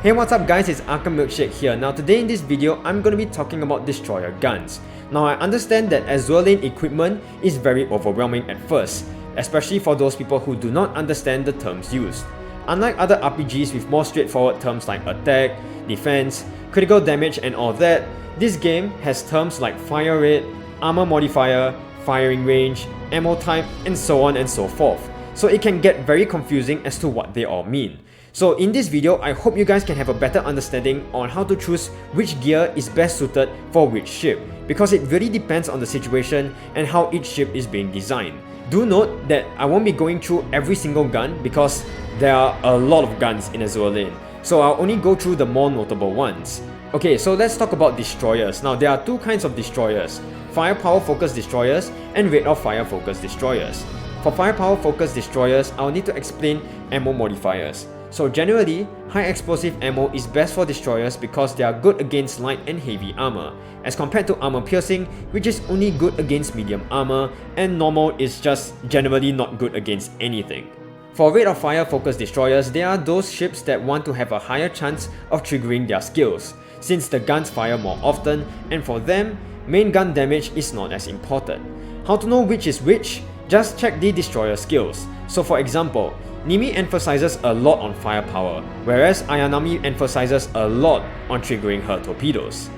Hey, what's up guys, it's Arkham Milkshake here. Now today in this video, I'm going to be talking about destroyer guns. Now I understand that Azur Lane equipment is very overwhelming at first, especially for those people who do not understand the terms used. Unlike other RPGs with more straightforward terms like attack, defense, critical damage and all that, this game has terms like fire rate, armor modifier, firing range, ammo type, and so on and so forth. So it can get very confusing as to what they all mean. So in this video, I hope you guys can have a better understanding on how to choose which gear is best suited for which ship, because it really depends on the situation and how each ship is being designed. Do note that I won't be going through every single gun because there are a lot of guns in Azur Lane, so I'll only go through the more notable ones. Okay, so let's talk about destroyers. Now there are two kinds of destroyers: firepower focused destroyers and rate of fire focused destroyers. For firepower focused destroyers, I'll need to explain ammo modifiers. So generally, high explosive ammo is best for destroyers because they are good against light and heavy armor, as compared to armor piercing, which is only good against medium armor, and normal is just generally not good against anything. For rate of fire focused destroyers, they are those ships that want to have a higher chance of triggering their skills, since the guns fire more often, and for them, main gun damage is not as important. How to know which is which? Just check the destroyer skills. So for example, Nimi emphasizes a lot on firepower, whereas Ayanami emphasizes a lot on triggering her torpedoes.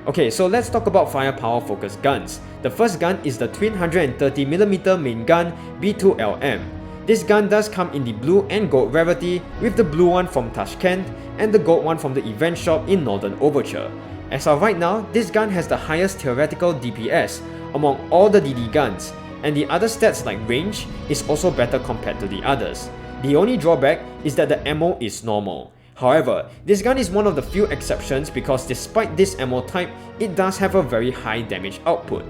Okay, so let's talk about firepower focused guns. The first gun is the twin 130mm main gun B2LM. This gun does come in the blue and gold rarity, with the blue one from Tashkent and the gold one from the event shop in Northern Overture. As of right now, this gun has the highest theoretical DPS among all the DD guns, and the other stats like range is also better compared to the others. The only drawback is that the ammo is normal. However, this gun is one of the few exceptions because despite this ammo type, it does have a very high damage output.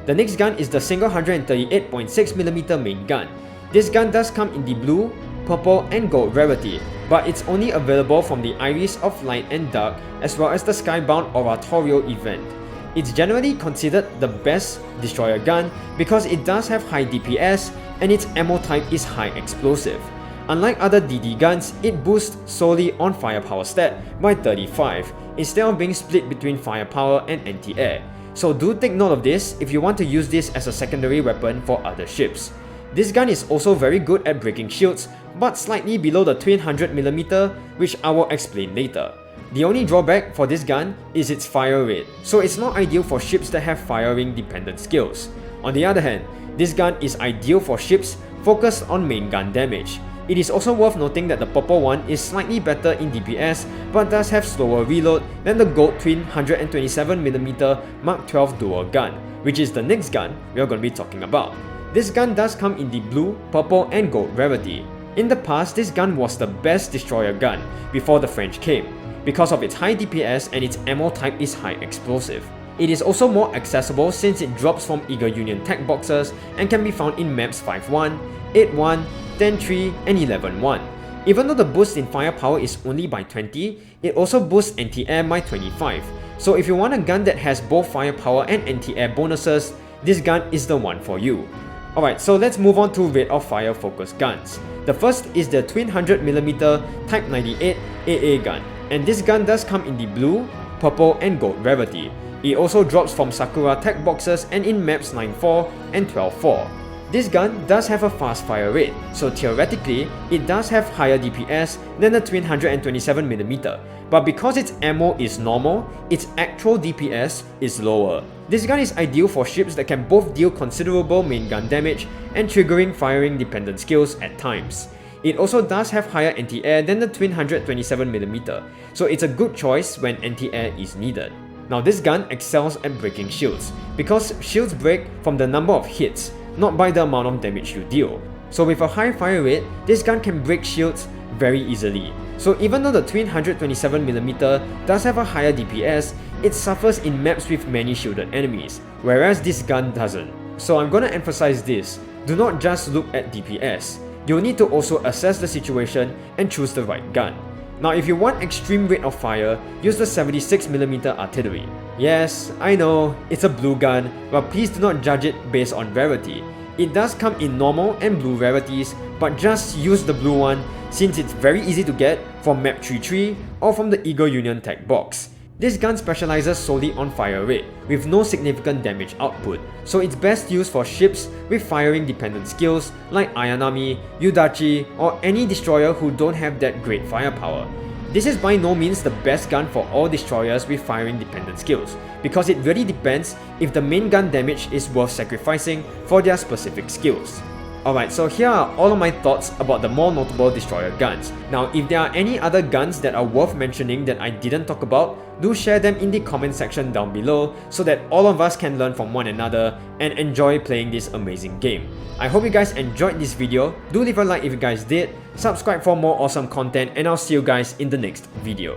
The next gun is the single 138.6mm main gun. This gun does come in the blue, purple and gold rarity, but it's only available from the Iris of Light and Dark as well as the Skybound Oratorio event. It's generally considered the best destroyer gun because it does have high DPS and its ammo type is high explosive. Unlike other DD guns, it boosts solely on firepower stat by 35 instead of being split between firepower and anti-air. So do take note of this if you want to use this as a secondary weapon for other ships. This gun is also very good at breaking shields, but slightly below the twin 100mm, which I will explain later. The only drawback for this gun is its fire rate, so it's not ideal for ships that have firing dependent skills. On the other hand, this gun is ideal for ships focused on main gun damage. It is also worth noting that the purple one is slightly better in DPS but does have slower reload than the gold twin 127mm Mark 12 dual gun, which is the next gun we are going to be talking about. This gun does come in the blue, purple and gold rarity. In the past, this gun was the best destroyer gun before the French came, because of its high DPS and its ammo type is high explosive. It is also more accessible since it drops from Eager Union tech boxes and can be found in maps 5-1, 8-1, 10-3 and 11-1. Even though the boost in firepower is only by 20, it also boosts anti-air by 25. So if you want a gun that has both firepower and anti-air bonuses, this gun is the one for you. Alright, so let's move on to rate of fire focused guns. The first is the twin 100mm Type 98 AA gun, and this gun does come in the blue, purple and gold rarity. It also drops from Sakura tech boxes and in maps 9-4 and 12-4. This gun does have a fast fire rate, so theoretically, it does have higher DPS than the twin 127mm, but because its ammo is normal, its actual DPS is lower. This gun is ideal for ships that can both deal considerable main gun damage and triggering firing dependent skills at times. It also does have higher anti-air than the twin 127mm, so it's a good choice when anti-air is needed. Now this gun excels at breaking shields, because shields break from the number of hits, not by the amount of damage you deal. So with a high fire rate, this gun can break shields very easily. So even though the twin 127mm does have a higher DPS, it suffers in maps with many shielded enemies, whereas this gun doesn't. So I'm gonna emphasize this: do not just look at DPS. You'll need to also assess the situation and choose the right gun. Now if you want extreme rate of fire, use the 76mm artillery. Yes, I know, it's a blue gun, but please do not judge it based on rarity. It does come in normal and blue rarities, but just use the blue one since it's very easy to get from map 33 or from the Eagle Union tech box. This gun specializes solely on fire rate, with no significant damage output, so it's best used for ships with firing dependent skills like Ayanami, Yudachi, or any destroyer who don't have that great firepower. This is by no means the best gun for all destroyers with firing dependent skills, because it really depends if the main gun damage is worth sacrificing for their specific skills. Alright, so here are all of my thoughts about the more notable destroyer guns. Now, if there are any other guns that are worth mentioning that I didn't talk about, do share them in the comment section down below so that all of us can learn from one another and enjoy playing this amazing game. I hope you guys enjoyed this video. Do leave a like if you guys did, subscribe for more awesome content, and I'll see you guys in the next video.